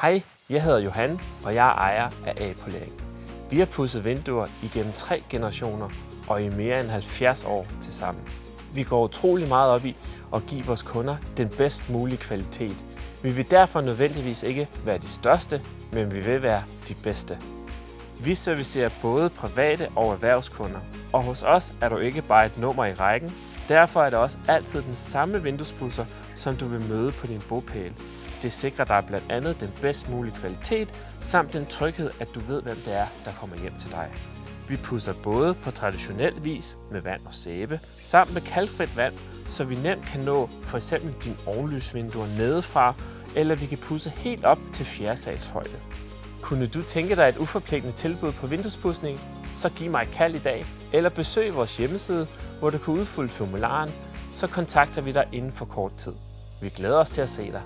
Hej, jeg hedder Johan, og jeg er ejer af A-Polering. Vi har pudset vinduer igennem 3 generationer og i mere end 70 år til sammen. Vi går utrolig meget op i at give vores kunder den bedst mulige kvalitet. Vi vil derfor nødvendigvis ikke være de største, men vi vil være de bedste. Vi servicerer både private og erhvervskunder, og hos os er du ikke bare et nummer i rækken. Derfor er det også altid den samme vinduespudser, som du vil møde på din bopæl. Det sikrer dig blandt andet den bedst mulige kvalitet, samt den tryghed, at du ved, hvem det er, der kommer hjem til dig. Vi pudser både på traditionel vis med vand og sæbe, samt med kalkfrit vand, så vi nemt kan nå f.eks. dine ovenlysvinduer nedefra, eller vi kan pudse helt op til 4. sals højde. Kunne du tænke dig et uforpligtende tilbud på vinduespudsning, så giv mig et kald i dag, eller besøg vores hjemmeside, hvor du kan udfylde formularen, så kontakter vi dig inden for kort tid. Vi glæder os til at se dig.